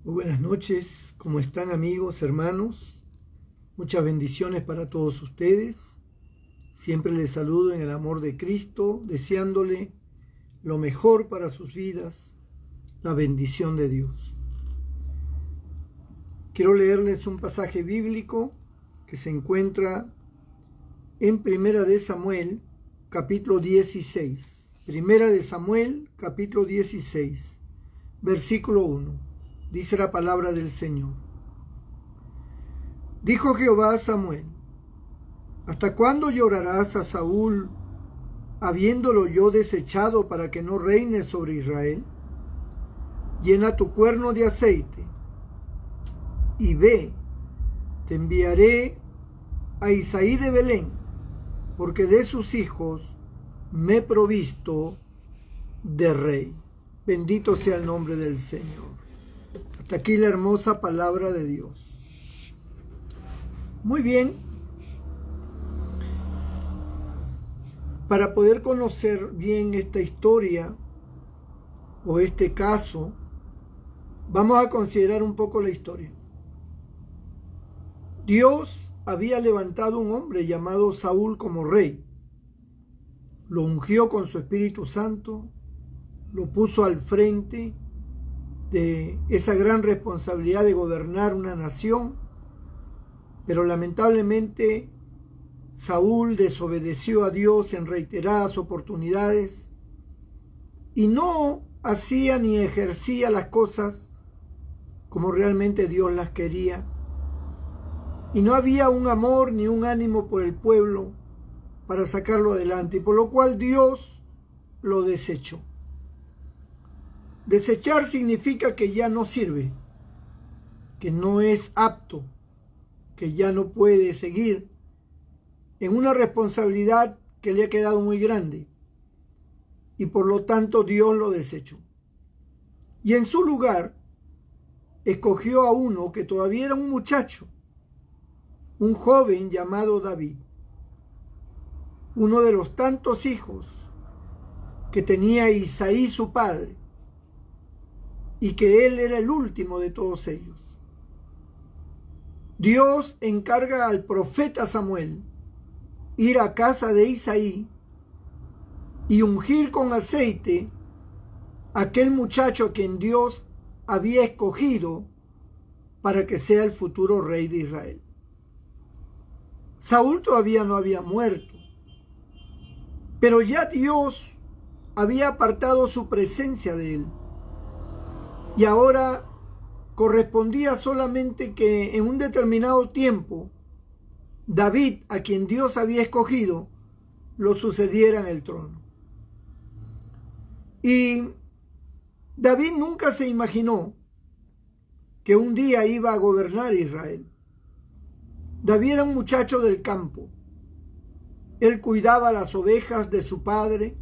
Muy buenas noches, ¿cómo están amigos, hermanos? Muchas bendiciones para todos ustedes. Siempre les saludo en el amor de Cristo, deseándole lo mejor para sus vidas, la bendición de Dios. Quiero leerles un pasaje bíblico que se encuentra en Primera de Samuel, capítulo 16. Primera de Samuel, capítulo 16, versículo 1. Dice la palabra del Señor. Dijo Jehová a Samuel: ¿hasta cuándo llorarás a Saúl, habiéndolo yo desechado para que no reine sobre Israel? Llena tu cuerno de aceite y ve, te enviaré a Isaí de Belén, porque de sus hijos me he provisto de rey. Bendito sea el nombre del Señor. Hasta aquí la hermosa palabra de Dios. Muy bien. Para poder conocer bien esta historia o este caso, vamos a considerar un poco la historia. Dios había levantado un hombre llamado Saúl como rey. Lo ungió con su Espíritu Santo, lo puso al frente de esa gran responsabilidad de gobernar una nación, pero lamentablemente Saúl desobedeció a Dios en reiteradas oportunidades y no hacía ni ejercía las cosas como realmente Dios las quería. Y no había un amor ni un ánimo por el pueblo para sacarlo adelante, y por lo cual Dios lo desechó. Desechar significa que ya no sirve, que no es apto, que ya no puede seguir en una responsabilidad que le ha quedado muy grande, y por lo tanto Dios lo desechó. Y en su lugar escogió a uno que todavía era un muchacho, un joven llamado David, uno de los tantos hijos que tenía Isaí su padre, y que él era el último de todos ellos. Dios encarga al profeta Samuel ir a casa de Isaí y ungir con aceite a aquel muchacho a quien Dios había escogido para que sea el futuro rey de Israel. Saúl todavía no había muerto, pero ya Dios había apartado su presencia de él. Y ahora correspondía solamente que en un determinado tiempo David, a quien Dios había escogido, lo sucediera en el trono. Y David nunca se imaginó que un día iba a gobernar Israel. David era un muchacho del campo. Él cuidaba las ovejas de su padre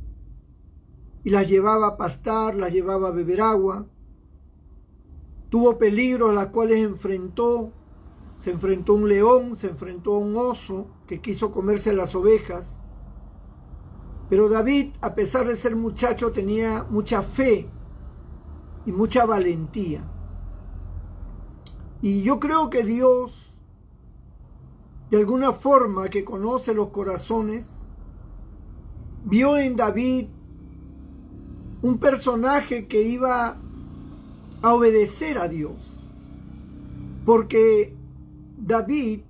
y las llevaba a pastar, las llevaba a beber agua. Tuvo peligros a los cuales enfrentó. Se enfrentó a un león, se enfrentó a un oso que quiso comerse las ovejas. Pero David, a pesar de ser muchacho, tenía mucha fe y mucha valentía. Y yo creo que Dios, de alguna forma que conoce los corazones, vio en David un personaje que iba a obedecer a Dios. Porque David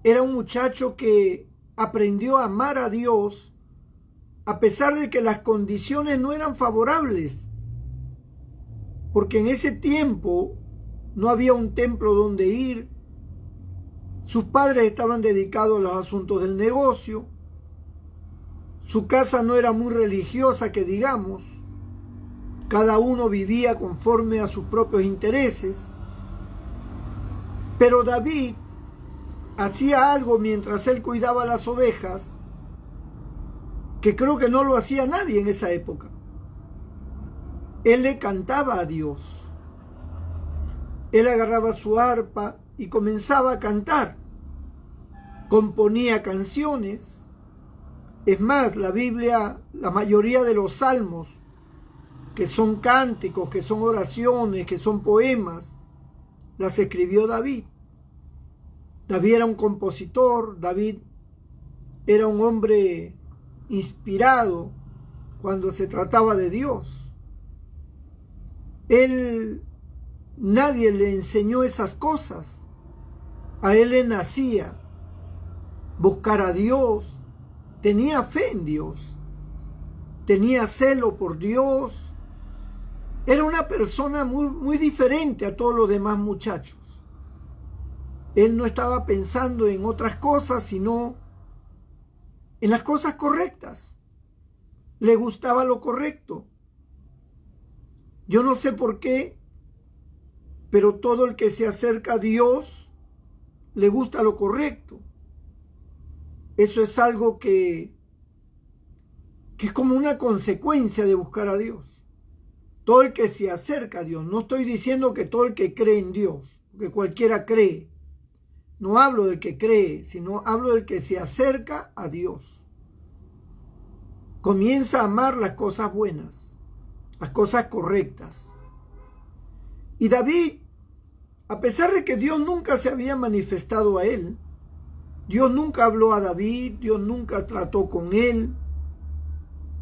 era un muchacho que aprendió a amar a Dios a pesar de que las condiciones no eran favorables. Porque en ese tiempo no había un templo donde ir. Sus padres estaban dedicados a los asuntos del negocio. Su casa no era muy religiosa, que digamos. Cada uno vivía conforme a sus propios intereses. Pero David hacía algo mientras él cuidaba las ovejas, que creo que no lo hacía nadie en esa época. Él le cantaba a Dios. Él agarraba su arpa y comenzaba a cantar. Componía canciones. Es más, la Biblia, la mayoría de los salmos que son cánticos, que son oraciones, que son poemas, las escribió David. David era un compositor, David era un hombre inspirado cuando se trataba de Dios. Nadie le enseñó esas cosas. A él le nacía buscar a Dios, tenía fe en Dios, tenía celo por Dios. Era una persona muy diferente a todos los demás muchachos. Él no estaba pensando en otras cosas, sino en las cosas correctas. Le gustaba lo correcto. Yo no sé por qué, pero todo el que se acerca a Dios le gusta lo correcto. Eso es algo que es como una consecuencia de buscar a Dios. Todo el que se acerca a Dios. No estoy diciendo que todo el que cree en Dios, porque cualquiera cree. No hablo del que cree, sino hablo del que se acerca a Dios. Comienza a amar las cosas buenas, las cosas correctas. Y David, a pesar de que Dios nunca se había manifestado a él, Dios nunca habló a David, Dios nunca trató con él,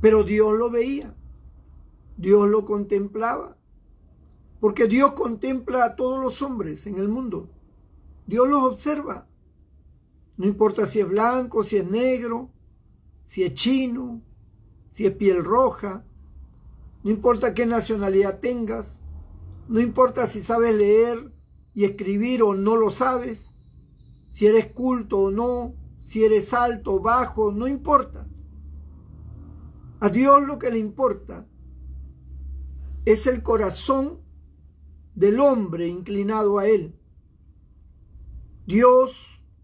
pero Dios lo veía, Dios lo contemplaba, porque Dios contempla a todos los hombres en el mundo. Dios los observa. No importa si es blanco, si es negro, si es chino, si es piel roja. No importa qué nacionalidad tengas. No importa si sabes leer y escribir o no lo sabes. Si eres culto o no. Si eres alto o bajo. No importa. A Dios lo que le importa es el corazón del hombre inclinado a Él. Dios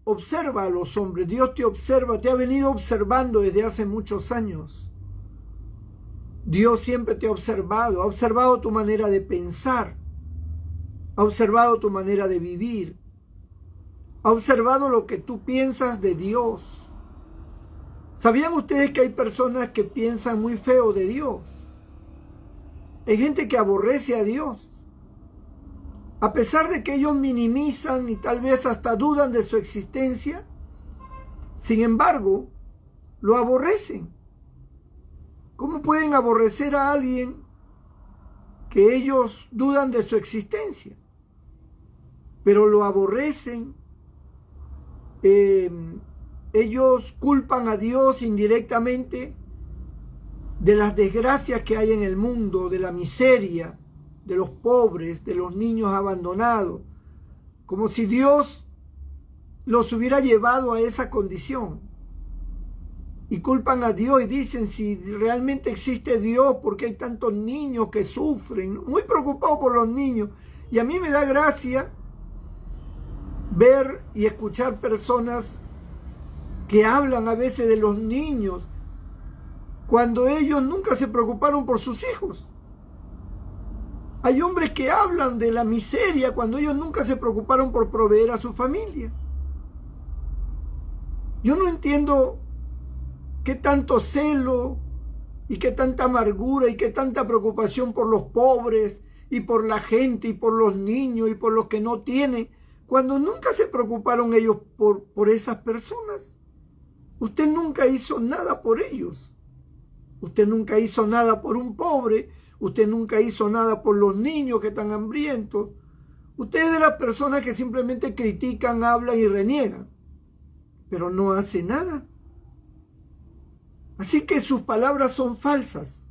observa a los hombres, Dios te observa, te ha venido observando desde hace muchos años. Dios siempre te ha observado tu manera de pensar, ha observado tu manera de vivir, ha observado lo que tú piensas de Dios. ¿Sabían ustedes que hay personas que piensan muy feo de Dios? Hay gente que aborrece a Dios. A pesar de que ellos minimizan y tal vez hasta dudan de su existencia, sin embargo, lo aborrecen. ¿Cómo pueden aborrecer a alguien que ellos dudan de su existencia? Pero lo aborrecen. Ellos culpan a Dios indirectamente de las desgracias que hay en el mundo, de la miseria, de los pobres, de los niños abandonados, como si Dios los hubiera llevado a esa condición. Y culpan a Dios y dicen, si realmente existe Dios, ¿por qué hay tantos niños que sufren? Muy preocupados por los niños. Y a mí me da gracia ver y escuchar personas que hablan a veces de los niños, cuando ellos nunca se preocuparon por sus hijos. Hay hombres que hablan de la miseria cuando ellos nunca se preocuparon por proveer a su familia. Yo no entiendo qué tanto celo y qué tanta amargura y qué tanta preocupación por los pobres y por la gente y por los niños y por los que no tienen, cuando nunca se preocuparon ellos por esas personas. Usted nunca hizo nada por ellos. Usted nunca hizo nada por un pobre. Usted nunca hizo nada por los niños que están hambrientos. Usted es de las personas que simplemente critican, hablan y reniegan, pero no hace nada. Así que sus palabras son falsas.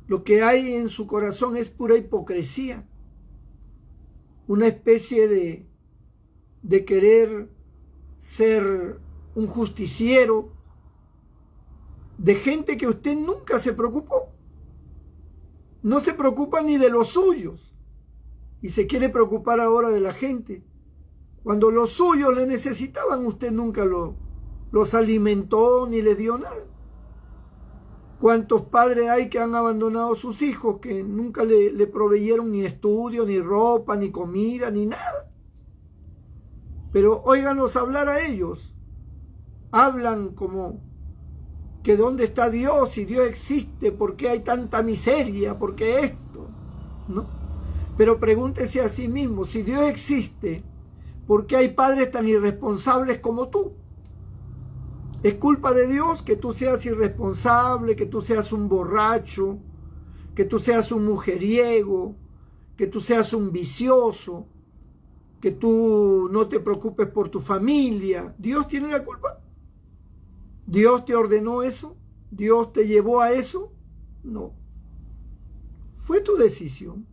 Lo que hay en su corazón es pura hipocresía. Una especie de querer ser un justiciero, de gente que usted nunca se preocupó. No se preocupa ni de los suyos y se quiere preocupar ahora de la gente. Cuando los suyos le necesitaban, usted nunca los alimentó ni les dio nada. ¿Cuántos padres hay que han abandonado a sus hijos, que nunca le proveyeron ni estudio, ni ropa, ni comida, ni nada? Pero óiganos hablar a ellos. Hablan como que dónde está Dios, si Dios existe, por qué hay tanta miseria, por qué esto, ¿no? Pero pregúntese a sí mismo, si Dios existe, ¿por qué hay padres tan irresponsables como tú? ¿Es culpa de Dios que tú seas irresponsable, que tú seas un borracho, que tú seas un mujeriego, que tú seas un vicioso, que tú no te preocupes por tu familia? ¿Dios tiene la culpa? ¿Dios te ordenó eso? ¿Dios te llevó a eso? No. Fue tu decisión.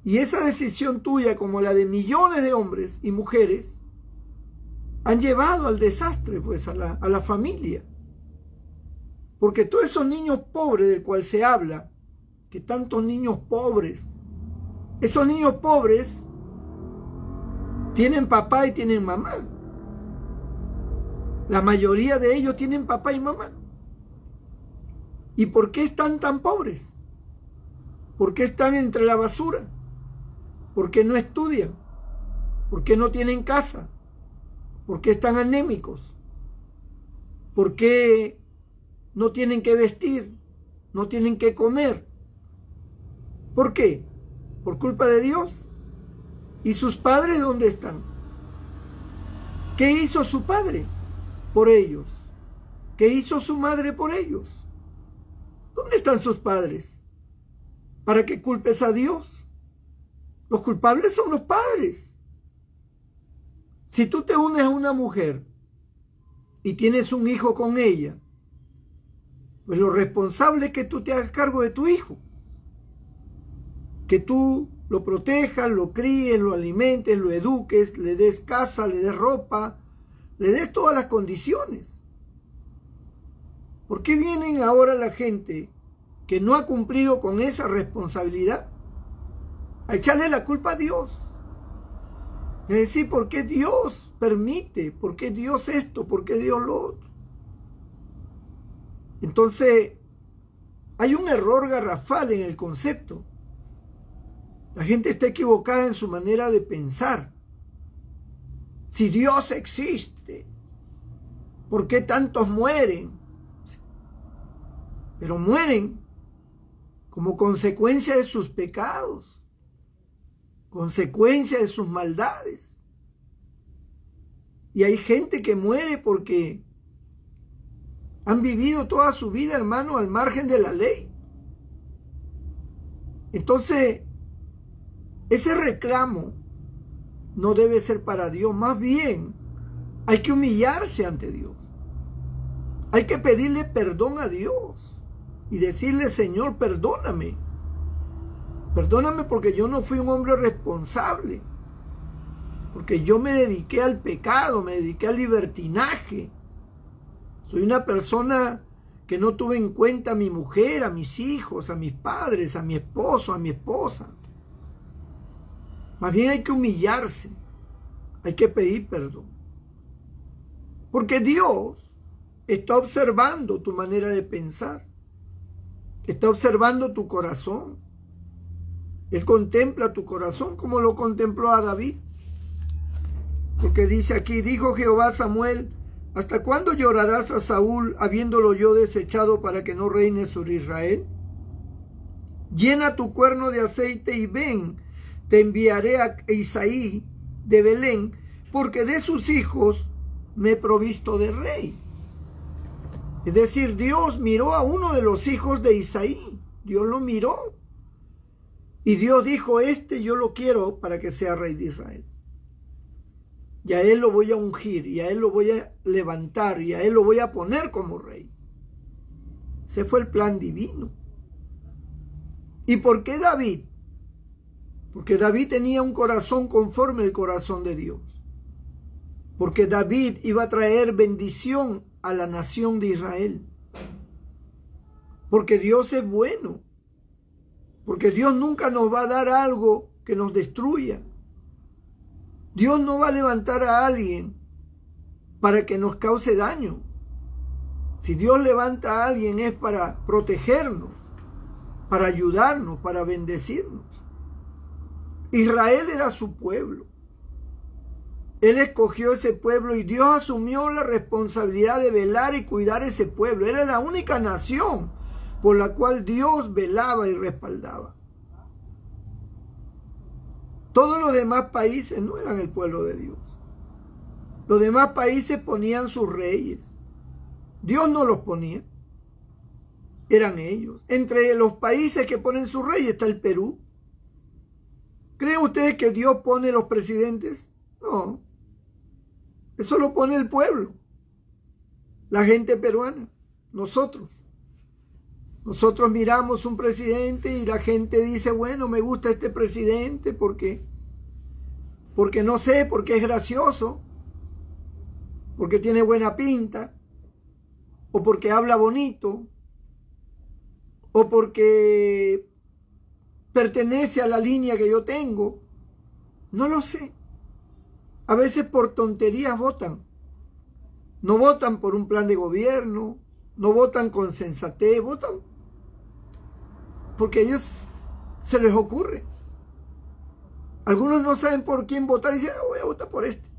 Y esa decisión tuya, como la de millones de hombres y mujeres, han llevado al desastre, pues, a la familia. Porque todos esos niños pobres del cual se habla, que tantos niños pobres, esos niños pobres tienen papá y tienen mamá. La mayoría de ellos tienen papá y mamá. ¿Y por qué están tan pobres? ¿Por qué están entre la basura? ¿Por qué no estudian? ¿Por qué no tienen casa? ¿Por qué están anémicos? ¿Por qué no tienen que vestir? ¿No tienen que comer? ¿Por qué? ¿Por culpa de Dios? ¿Y sus padres dónde están? ¿Qué hizo su padre por ellos? ¿Qué hizo su madre por ellos? ¿Dónde están sus padres? ¿Para qué culpes a Dios? Los culpables son los padres. Si tú te unes a una mujer y tienes un hijo con ella, pues lo responsable es que tú te hagas cargo de tu hijo. Que tú lo protejas, lo críes, lo alimentes, lo eduques, le des casa, le des ropa, le des todas las condiciones. ¿Por qué vienen ahora la gente que no ha cumplido con esa responsabilidad a echarle la culpa a Dios? Es decir, ¿por qué Dios permite? ¿Por qué Dios esto? ¿Por qué Dios lo otro? Entonces, hay un error garrafal en el concepto. La gente está equivocada en su manera de pensar. Si Dios existe, ¿por qué tantos mueren? Pero mueren como consecuencia de sus pecados, consecuencia de sus maldades. Y hay gente que muere porque han vivido toda su vida, hermano, al margen de la ley. Entonces, ese reclamo no debe ser para Dios. Más bien, hay que humillarse ante Dios. Hay que pedirle perdón a Dios y decirle: Señor, perdóname. Perdóname porque yo no fui un hombre responsable. Porque yo me dediqué al pecado, me dediqué al libertinaje. Soy una persona que no tuve en cuenta a mi mujer, a mis hijos, a mis padres, a mi esposo, a mi esposa. Más bien hay que humillarse, hay que pedir perdón. Porque Dios está observando tu manera de pensar, está observando tu corazón. Él contempla tu corazón como lo contempló a David. Porque dice aquí: dijo Jehová a Samuel: ¿hasta cuándo llorarás a Saúl, habiéndolo yo desechado para que no reine sobre Israel? Llena tu cuerno de aceite y ven, te enviaré a Isaí de Belén, porque de sus hijos me he provisto de rey. Es decir, Dios miró a uno de los hijos de Isaí. Dios lo miró. Y Dios dijo: este yo lo quiero para que sea rey de Israel. Y a él lo voy a ungir, y a él lo voy a levantar, y a él lo voy a poner como rey. Ese fue el plan divino. ¿Y por qué David? Porque David tenía un corazón conforme al corazón de Dios. Porque David iba a traer bendición a la nación de Israel. Porque Dios es bueno. Porque Dios nunca nos va a dar algo que nos destruya. Dios no va a levantar a alguien para que nos cause daño. Si Dios levanta a alguien es para protegernos, para ayudarnos, para bendecirnos. Israel era su pueblo. Él escogió ese pueblo y Dios asumió la responsabilidad de velar y cuidar ese pueblo. Era la única nación por la cual Dios velaba y respaldaba. Todos los demás países no eran el pueblo de Dios. Los demás países ponían sus reyes. Dios no los ponía. Eran ellos. Entre los países que ponen sus reyes está el Perú. ¿Creen ustedes que Dios pone los presidentes? No. Eso lo pone el pueblo. La gente peruana. Nosotros. Nosotros miramos un presidente y la gente dice, bueno, me gusta este presidente porque no sé, porque es gracioso, porque tiene buena pinta, o porque habla bonito, o porque pertenece a la línea que yo tengo. No lo sé. A veces por tonterías votan. No votan por un plan de gobierno, no votan con sensatez, votan porque a ellos se les ocurre. Algunos no saben por quién votar y dicen, voy a votar por este.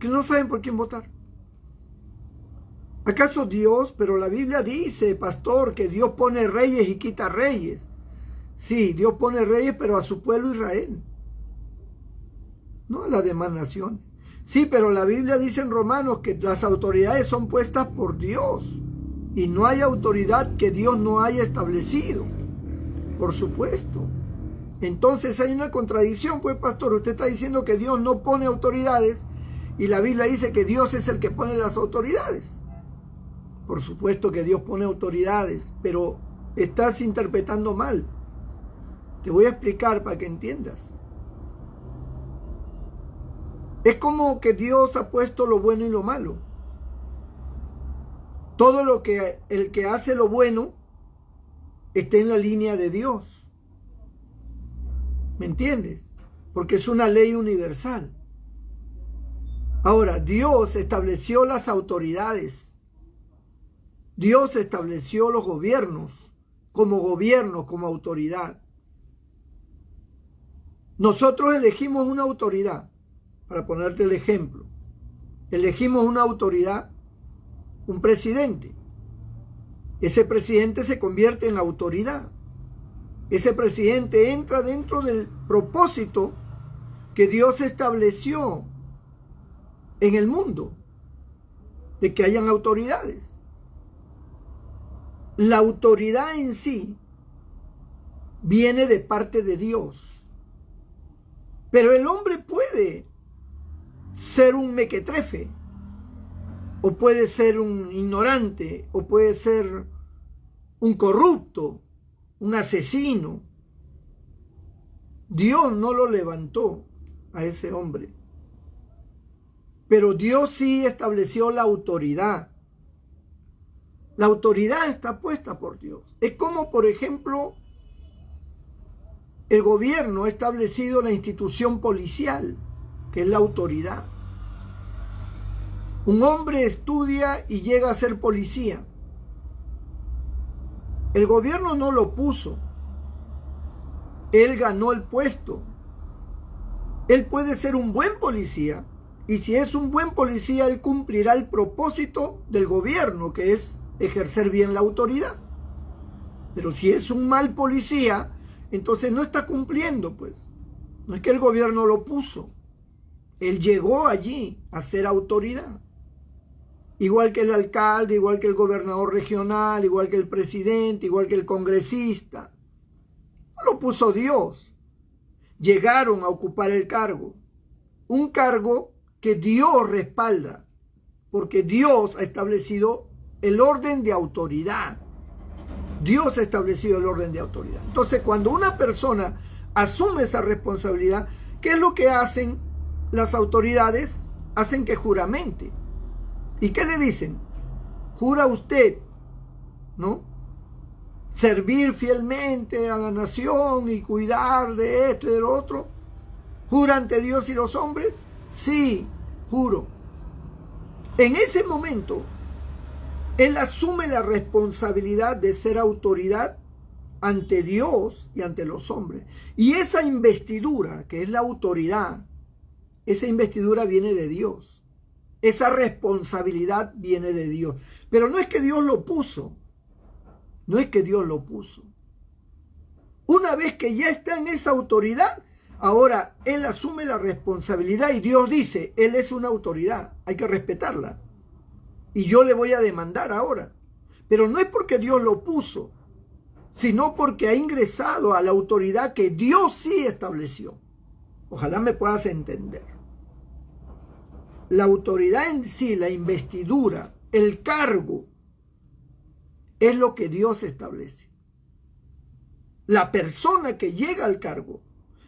Que no saben por quién votar. ¿Acaso Dios? Pero la Biblia dice, pastor, que Dios pone reyes y quita reyes. Sí, Dios pone reyes, pero a su pueblo Israel. No a las demás naciones. Sí, pero la Biblia dice en Romanos que las autoridades son puestas por Dios. Y no hay autoridad que Dios no haya establecido. Por supuesto. Entonces hay una contradicción, pues, pastor. Usted está diciendo que Dios no pone autoridades y la Biblia dice que Dios es el que pone las autoridades. Por supuesto que Dios pone autoridades, pero estás interpretando mal. Te voy a explicar para que entiendas. Es como que Dios ha puesto lo bueno y lo malo. Todo lo que el que hace lo bueno está en la línea de Dios. ¿Me entiendes? Porque es una ley universal. Ahora, Dios estableció las autoridades. Dios estableció los gobiernos, como autoridad. Nosotros elegimos una autoridad, para ponerte el ejemplo. Elegimos una autoridad, un presidente. Ese presidente se convierte en la autoridad. Ese presidente entra dentro del propósito que Dios estableció en el mundo, de que hayan autoridades. La autoridad en sí viene de parte de Dios. Pero el hombre puede ser un mequetrefe, o puede ser un ignorante, o puede ser un corrupto, un asesino. Dios no lo levantó a ese hombre. Pero Dios sí estableció la autoridad. La autoridad está puesta por Dios. Es como, por ejemplo, el gobierno ha establecido la institución policial, que es la autoridad. Un hombre estudia y llega a ser policía. El gobierno no lo puso. Él ganó el puesto. Él puede ser un buen policía. Y si es un buen policía, él cumplirá el propósito del gobierno, que es ejercer bien la autoridad. Pero si es un mal policía, entonces no está cumpliendo, pues. No es que el gobierno lo puso. Él llegó allí a ser autoridad. Igual que el alcalde, igual que el gobernador regional, igual que el presidente, igual que el congresista. No lo puso Dios. Llegaron a ocupar el cargo. Un cargo que Dios respalda, porque Dios ha establecido el orden de autoridad. Dios ha establecido el orden de autoridad. Entonces, cuando una persona asume esa responsabilidad, ¿qué es lo que hacen las autoridades? Hacen que juramente. ¿Y qué le dicen? Jura usted, ¿no? Servir fielmente a la nación y cuidar de esto y de lo otro. ¿Jura ante Dios y los hombres? Sí, juro. En ese momento, él asume la responsabilidad de ser autoridad ante Dios y ante los hombres. Y esa investidura, que es la autoridad, esa investidura viene de Dios. Esa responsabilidad viene de Dios. Pero no es que Dios lo puso. No es que Dios lo puso. Una vez que ya está en esa autoridad, ahora Él asume la responsabilidad y Dios dice, Él es una autoridad, hay que respetarla. Y yo le voy a demandar ahora. Pero no es porque Dios lo puso, sino porque ha ingresado a la autoridad que Dios sí estableció. Ojalá me puedas entender. La autoridad en sí, la investidura, el cargo, es lo que Dios establece. La persona que llega al cargo,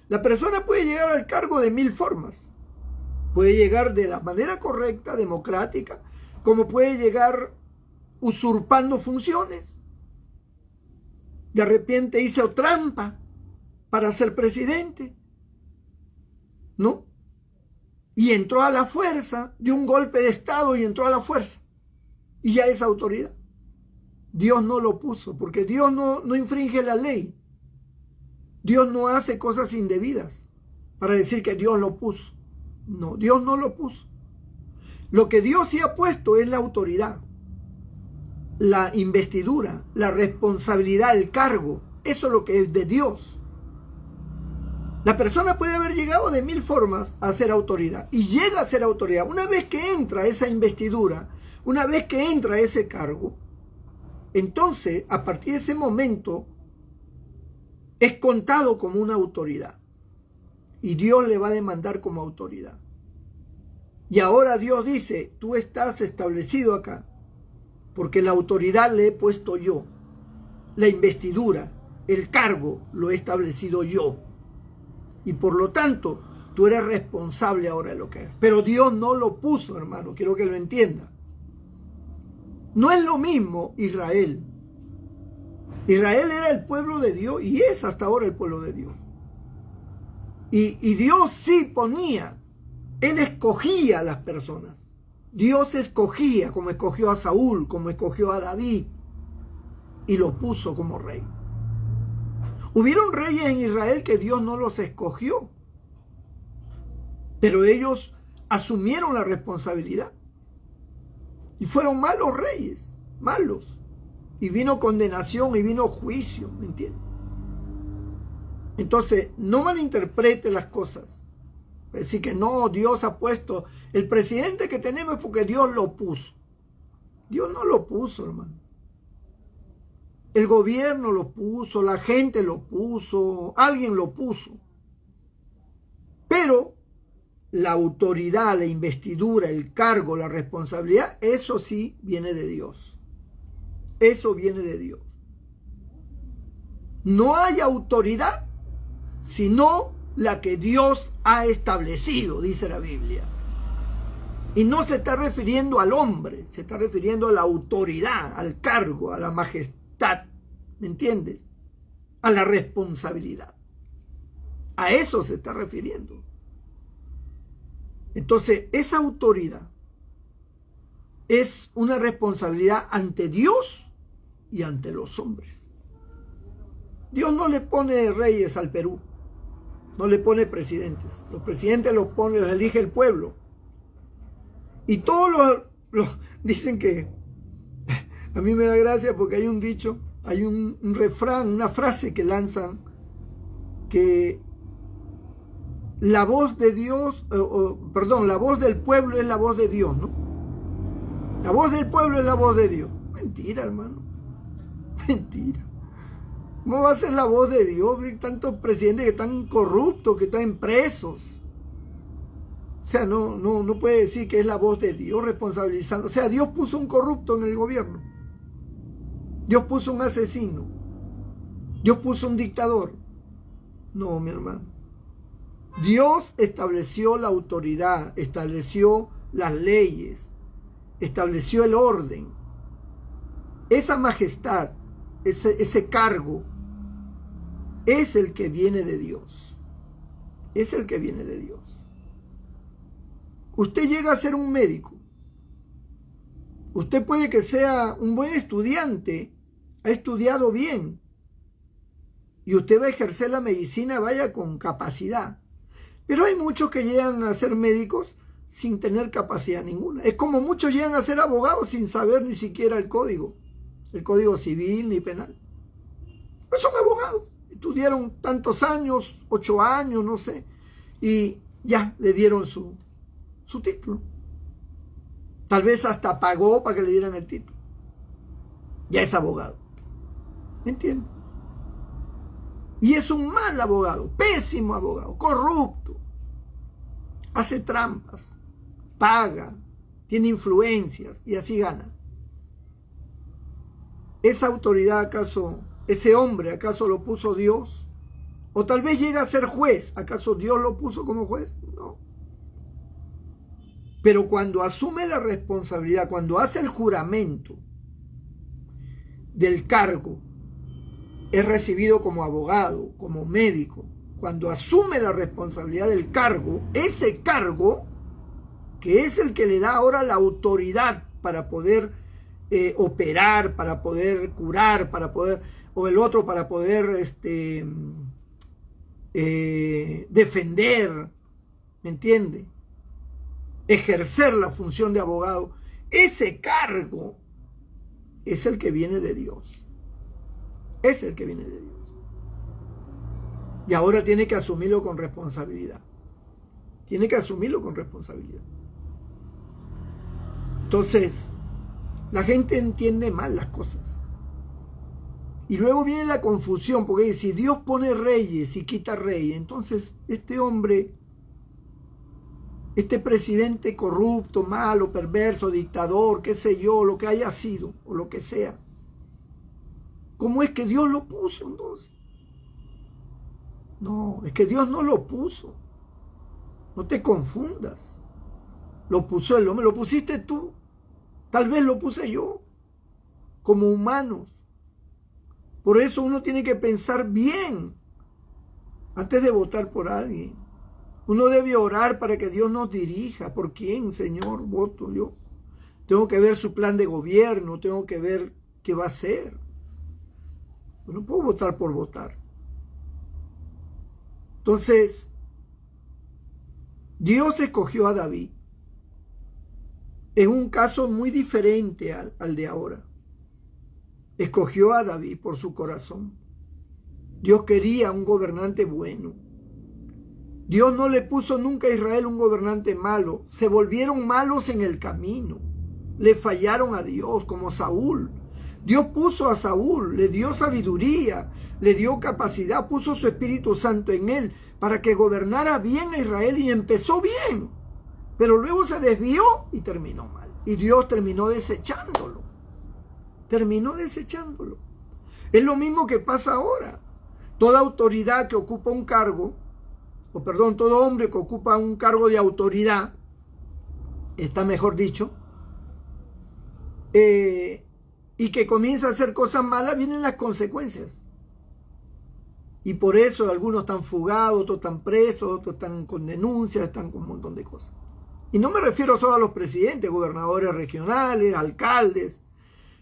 la persona puede llegar al cargo de 1000 formas. Puede llegar de la manera correcta, democrática, como puede llegar usurpando funciones. De repente hizo trampa para ser presidente, ¿no? Y entró a la fuerza, dio un golpe de estado y entró a la fuerza. Y ya es autoridad. Dios no lo puso, porque Dios no infringe la ley. Dios no hace cosas indebidas para decir que Dios lo puso. No, Dios no lo puso. Lo que Dios sí ha puesto es la autoridad, la investidura, la responsabilidad, el cargo. Eso es lo que es de Dios. La persona puede haber llegado de 1000 formas a ser autoridad y llega a ser autoridad. Una vez que entra esa investidura, una vez que entra ese cargo, entonces a partir de ese momento es contado como una autoridad y Dios le va a demandar como autoridad. Y ahora Dios dice, tú estás establecido acá porque la autoridad le he puesto yo, la investidura, el cargo lo he establecido yo. Y por lo tanto, tú eres responsable ahora de lo que es. Pero Dios no lo puso, hermano. Quiero que lo entienda. No es lo mismo Israel. Israel era el pueblo de Dios y es hasta ahora el pueblo de Dios. Y Dios sí ponía. Él escogía a las personas. Dios escogía, como escogió a Saúl, como escogió a David. Y lo puso como rey. Hubieron reyes en Israel que Dios no los escogió, pero ellos asumieron la responsabilidad y fueron malos reyes, malos, y vino condenación y vino juicio, ¿me entiendes? Entonces, no malinterprete las cosas. Es decir, que no, Dios ha puesto, el presidente que tenemos es porque Dios lo puso. Dios no lo puso, hermano. El gobierno lo puso, la gente lo puso, alguien lo puso. Pero la autoridad, la investidura, el cargo, la responsabilidad, eso sí viene de Dios. Eso viene de Dios. No hay autoridad sino la que Dios ha establecido, dice la Biblia. Y no se está refiriendo al hombre, se está refiriendo a la autoridad, al cargo, a la majestad, ¿me entiendes? A la responsabilidad. A eso se está refiriendo. Entonces, esa autoridad es una responsabilidad ante Dios y ante los hombres. Dios no le pone reyes al Perú, no le pone presidentes. Los presidentes los elige el pueblo. Y todos los dicen que, a mí me da gracia porque hay un dicho, hay un refrán, una frase que lanzan, que la voz de Dios, la voz del pueblo es la voz de Dios, ¿no? La voz del pueblo es la voz de Dios. Mentira, hermano. Mentira. ¿Cómo va a ser la voz de Dios? Hay tantos presidentes que están corruptos, que están presos. O sea, no puede decir que es la voz de Dios responsabilizando. O sea, Dios puso un corrupto en el gobierno. Dios puso un asesino. Dios puso un dictador. No, mi hermano. Dios estableció la autoridad, estableció las leyes, estableció el orden. Esa majestad, ese cargo, es el que viene de Dios. Es el que viene de Dios. Usted llega a ser un médico. Usted puede que sea un buen estudiante, ha estudiado bien, y usted va a ejercer la medicina, vaya con capacidad. Pero hay muchos que llegan a ser médicos sin tener capacidad ninguna. Es como muchos llegan a ser abogados sin saber ni siquiera el código civil ni penal. Pero son abogados, estudiaron tantos años, 8 años, no sé, y ya le dieron su título. Tal vez hasta pagó para que le dieran el título. Ya es abogado. ¿Me entiendes? Y es un mal abogado, pésimo abogado, corrupto. Hace trampas, paga, tiene influencias y así gana. ¿Esa autoridad acaso, ese hombre acaso lo puso Dios? O tal vez llega a ser juez, ¿acaso Dios lo puso como juez? No. Pero cuando asume la responsabilidad, cuando hace el juramento del cargo, es recibido como abogado, como médico. Cuando asume la responsabilidad del cargo, ese cargo, que es el que le da ahora la autoridad para poder operar, para poder curar, para poder, o el otro para poder defender, ¿me entiende? Ejercer la función de abogado, ese cargo es el que viene de Dios. Es el que viene de Dios. Y ahora tiene que asumirlo con responsabilidad. Tiene que asumirlo con responsabilidad. Entonces, la gente entiende mal las cosas. Y luego viene la confusión, porque si Dios pone reyes y quita reyes, entonces este hombre, este presidente corrupto, malo, perverso, dictador, qué sé yo, lo que haya sido, o lo que sea, ¿cómo es que Dios lo puso entonces? No, es que Dios no lo puso. No te confundas. Lo puso el hombre, lo pusiste tú. Tal vez lo puse yo, como humanos. Por eso uno tiene que pensar bien antes de votar por alguien. Uno debe orar para que Dios nos dirija. ¿Por quién, Señor, voto yo? Tengo que ver su plan de gobierno, tengo que ver qué va a hacer. No puedo votar por votar. Entonces, Dios escogió a David en un caso muy diferente al de ahora. Escogió a David por su corazón. Dios quería un gobernante bueno. Dios no le puso nunca a Israel un gobernante malo. Se volvieron malos en el camino. Le fallaron a Dios, como Saúl. Dios puso a Saúl, le dio sabiduría, le dio capacidad, puso su Espíritu Santo en él para que gobernara bien a Israel y empezó bien. Pero luego se desvió y terminó mal. Y Dios terminó desechándolo. Terminó desechándolo. Es lo mismo que pasa ahora. Toda autoridad que ocupa un cargo, todo hombre que ocupa un cargo de autoridad, está mejor dicho, y que comienza a hacer cosas malas, vienen las consecuencias. Y por eso algunos están fugados, otros están presos, otros están con denuncias, están con un montón de cosas. Y no me refiero solo a los presidentes, gobernadores regionales, alcaldes,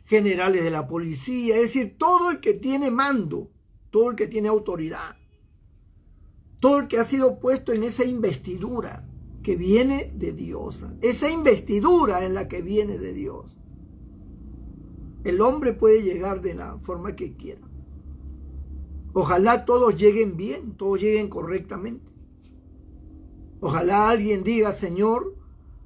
generales de la policía, es decir, todo el que tiene mando, todo el que tiene autoridad, todo el que ha sido puesto en esa investidura que viene de Dios, esa investidura en la que viene de Dios. El hombre puede llegar de la forma que quiera. Ojalá todos lleguen bien, todos lleguen correctamente. Ojalá alguien diga, Señor,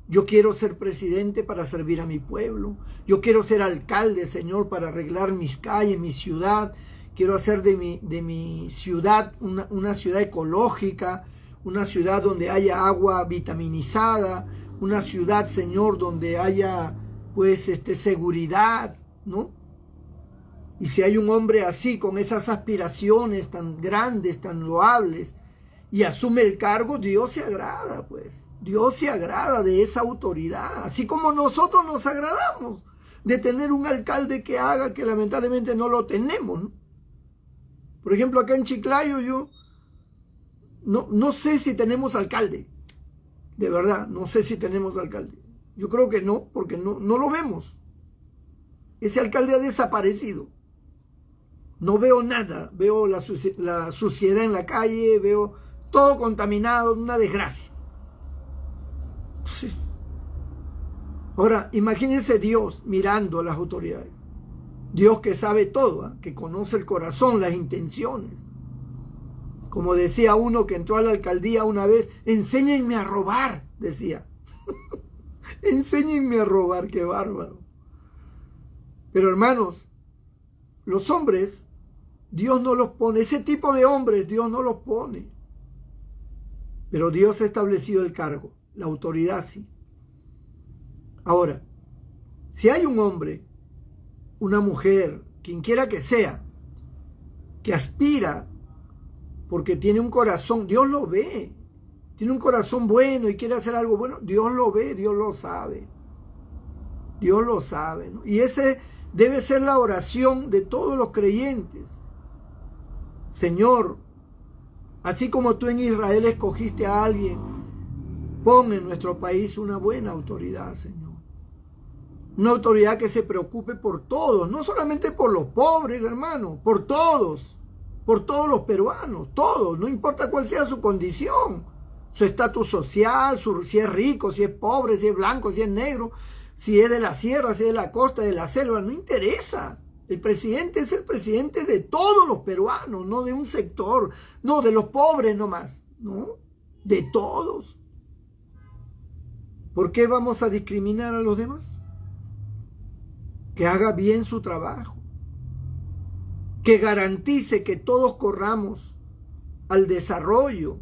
yo quiero ser presidente para servir a mi pueblo. Yo quiero ser alcalde, Señor, para arreglar mis calles, mi ciudad. Quiero hacer de mi ciudad una ciudad ecológica, una ciudad donde haya agua vitaminizada, una ciudad, Señor, donde haya pues seguridad, ¿no? Y si hay un hombre así, con esas aspiraciones tan grandes, tan loables, y asume el cargo, Dios se agrada, pues. Dios se agrada de esa autoridad, así como nosotros nos agradamos de tener un alcalde que haga, que lamentablemente no lo tenemos, ¿no? Por ejemplo, acá en Chiclayo yo no sé si tenemos alcalde, de verdad, no sé si tenemos alcalde. Yo creo que no, porque no lo vemos. Ese alcalde ha desaparecido. No veo nada, veo la suciedad en la calle, veo todo contaminado, una desgracia. Sí. Ahora, imagínense Dios mirando a las autoridades. Dios que sabe todo, ¿eh? Que conoce el corazón, las intenciones. Como decía uno que entró a la alcaldía una vez, enséñenme a robar, decía. Enséñenme a robar, qué bárbaro. Pero hermanos, los hombres, Dios no los pone. Ese tipo de hombres, Dios no los pone. Pero Dios ha establecido el cargo, la autoridad sí. Ahora, si hay un hombre, una mujer, quien quiera que sea, que aspira porque tiene un corazón, Dios lo ve, tiene un corazón bueno y quiere hacer algo bueno, Dios lo ve, Dios lo sabe. Dios lo sabe, ¿no? Y ese debe ser la oración de todos los creyentes. Señor, así como tú en Israel escogiste a alguien, pon en nuestro país una buena autoridad, Señor. Una autoridad que se preocupe por todos, no solamente por los pobres, hermano, por todos los peruanos, todos, no importa cuál sea su condición, su estatus social, si es rico, si es pobre, si es blanco, si es negro, si es de la sierra, si es de la costa, de la selva, no interesa. El presidente es el presidente de todos los peruanos, no de un sector, no de los pobres nomás, no, de todos. ¿Por qué vamos a discriminar a los demás? Que haga bien su trabajo, que garantice que todos corramos al desarrollo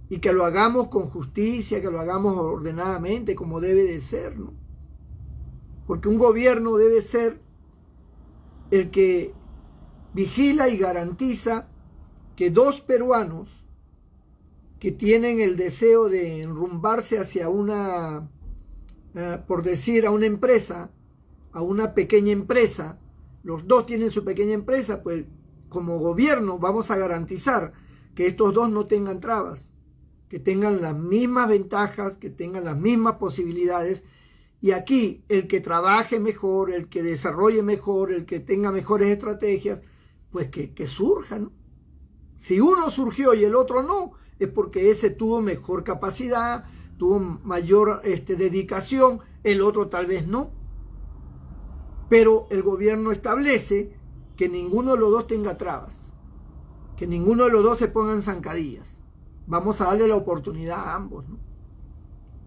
y que lo hagamos con justicia, que lo hagamos ordenadamente como debe de ser, ¿no? Porque un gobierno debe ser el que vigila y garantiza que dos peruanos que tienen el deseo de enrumbarse hacia una, por decir, a una empresa, a una pequeña empresa, los dos tienen su pequeña empresa, pues como gobierno vamos a garantizar que estos dos no tengan trabas, que tengan las mismas ventajas, que tengan las mismas posibilidades. Y aquí el que trabaje mejor, el que desarrolle mejor, el que tenga mejores estrategias, pues que surja, ¿no? Si uno surgió y el otro no, es porque ese tuvo mejor capacidad, tuvo mayor dedicación, el otro tal vez no. Pero el gobierno establece que ninguno de los dos tenga trabas, que ninguno de los dos se ponga en zancadillas. Vamos a darle la oportunidad a ambos, ¿no?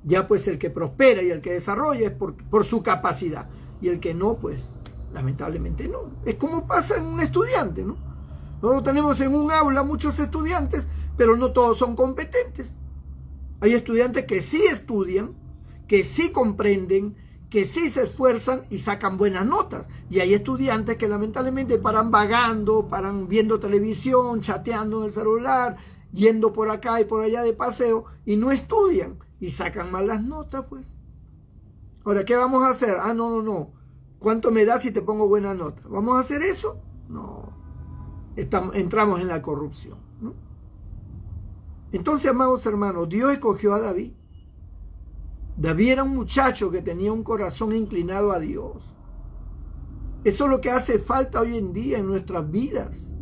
Ya pues el que prospera y el que desarrolla es por su capacidad, y el que no, pues lamentablemente no. Es como pasa en un estudiante, ¿no? Nosotros tenemos en un aula muchos estudiantes, pero no todos son competentes. Hay estudiantes que sí estudian, que sí comprenden, que sí se esfuerzan y sacan buenas notas. Y hay estudiantes que lamentablemente paran vagando, paran viendo televisión, chateando en el celular, yendo por acá y por allá de paseo, y no estudian y sacan malas notas, pues. Ahora, ¿qué vamos a hacer? Ah, no. ¿Cuánto me das si te pongo buena nota? ¿Vamos a hacer eso? No. Entramos en la corrupción, ¿no? Entonces, amados hermanos, Dios escogió a David. David era un muchacho que tenía un corazón inclinado a Dios. Eso es lo que hace falta hoy en día en nuestras vidas,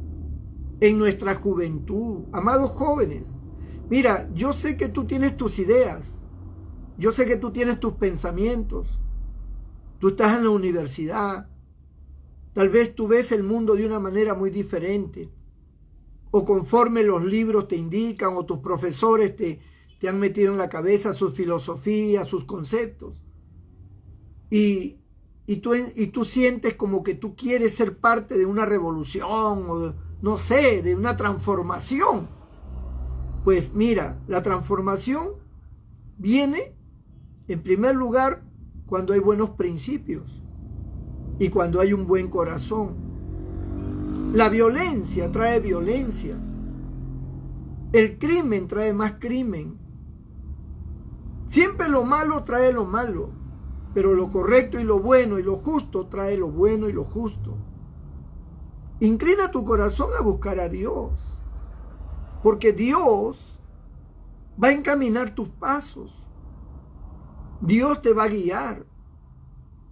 en nuestra juventud. Amados jóvenes, mira, yo sé que tú tienes tus ideas, yo sé que tú tienes tus pensamientos, tú estás en la universidad, tal vez tú ves el mundo de una manera muy diferente, o conforme los libros te indican, o tus profesores te han metido en la cabeza sus filosofías, sus conceptos. Y tú sientes como que tú quieres ser parte de una revolución, o no sé, de una transformación. Pues mira, la transformación viene, en primer lugar, cuando hay buenos principios y cuando hay un buen corazón. La violencia trae violencia. El crimen trae más crimen. Siempre lo malo trae lo malo, pero lo correcto y lo bueno y lo justo trae lo bueno y lo justo. Inclina tu corazón a buscar a Dios, porque Dios va a encaminar tus pasos. Dios te va a guiar.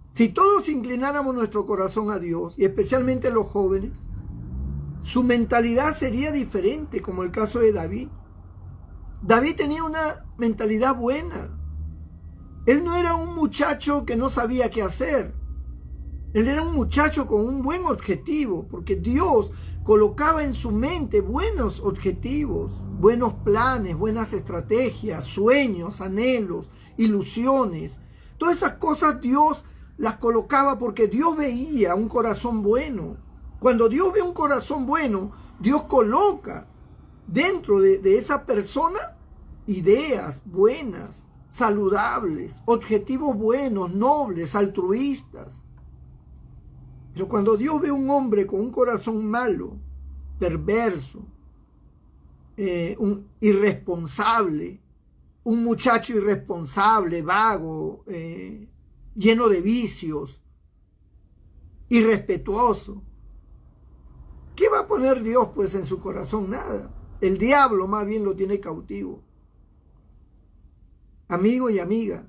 Si todos inclináramos nuestro corazón a Dios, y especialmente los jóvenes, su mentalidad sería diferente, como el caso de David. David tenía una mentalidad buena. Él no era un muchacho que no sabía qué hacer. Él era un muchacho con un buen objetivo, porque Dios colocaba en su mente buenos objetivos, buenos planes, buenas estrategias, sueños, anhelos, ilusiones. Todas esas cosas Dios las colocaba porque Dios veía un corazón bueno. Cuando Dios ve un corazón bueno, Dios coloca dentro de esa persona ideas buenas, saludables, objetivos buenos, nobles, altruistas. Pero cuando Dios ve un hombre con un corazón malo, perverso, un irresponsable, un muchacho irresponsable, vago, lleno de vicios, irrespetuoso, ¿qué va a poner Dios pues en su corazón? Nada. El diablo más bien lo tiene cautivo. Amigo y amiga,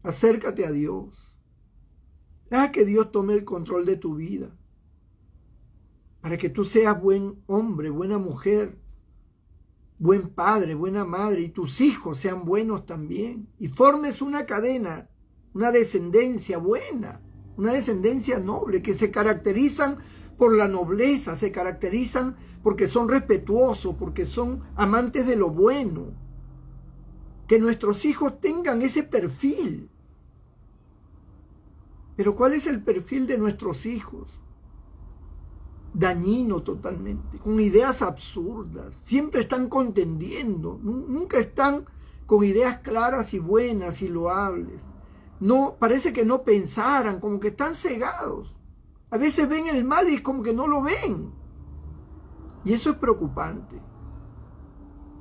acércate a Dios. Deja que Dios tome el control de tu vida, para que tú seas buen hombre, buena mujer, buen padre, buena madre, y tus hijos sean buenos también, y formes una cadena, una descendencia buena, una descendencia noble, que se caracterizan por la nobleza, se caracterizan porque son respetuosos, porque son amantes de lo bueno. Que nuestros hijos tengan ese perfil. Pero ¿cuál es el perfil de nuestros hijos? Dañino totalmente, con ideas absurdas, siempre están contendiendo, nunca están con ideas claras y buenas y loables. No, parece que no pensaran, como que están cegados. A veces ven el mal y como que no lo ven. Y eso es preocupante.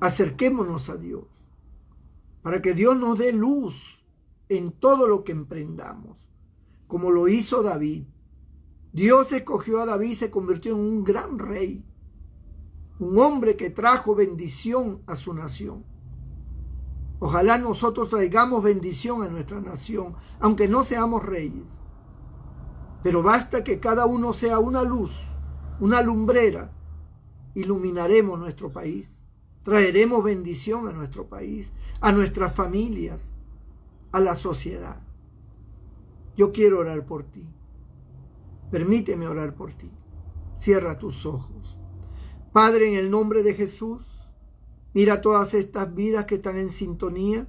Acerquémonos a Dios, para que Dios nos dé luz en todo lo que emprendamos, como lo hizo David. Dios escogió a David y se convirtió en un gran rey, un hombre que trajo bendición a su nación. Ojalá nosotros traigamos bendición a nuestra nación, aunque no seamos reyes. Pero basta que cada uno sea una luz, una lumbrera, iluminaremos nuestro país. Traeremos bendición a nuestro país, a nuestras familias, a la sociedad. Yo quiero orar por ti. Permíteme orar por ti. Cierra tus ojos. Padre, en el nombre de Jesús, mira todas estas vidas que están en sintonía.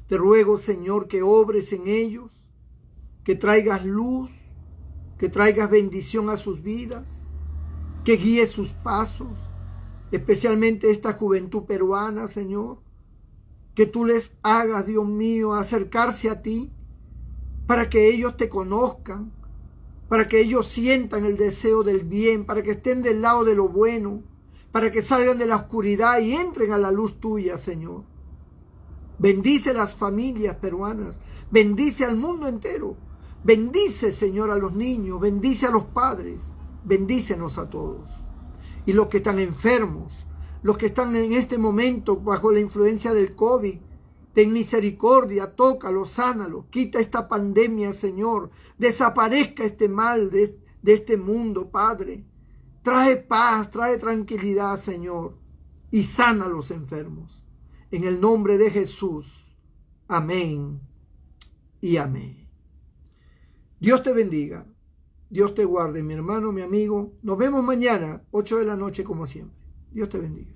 Te ruego, Señor, que obres en ellos, que traigas luz, que traigas bendición a sus vidas, que guíes sus pasos, especialmente esta juventud peruana, Señor, que tú les hagas, Dios mío, acercarse a ti, para que ellos te conozcan, para que ellos sientan el deseo del bien, para que estén del lado de lo bueno, para que salgan de la oscuridad y entren a la luz tuya, Señor. Bendice las familias peruanas, bendice al mundo entero, bendice, Señor, a los niños, bendice a los padres, bendícenos a todos. Y los que están enfermos, los que están en este momento bajo la influencia del COVID, ten misericordia, tócalo, sánalo, quita esta pandemia, Señor, desaparezca este mal de este mundo, Padre. Trae paz, trae tranquilidad, Señor, y sana a los enfermos. En el nombre de Jesús, amén y amén. Dios te bendiga, Dios te guarde, mi hermano, mi amigo. Nos vemos mañana, 8 de la noche como siempre. Dios te bendiga.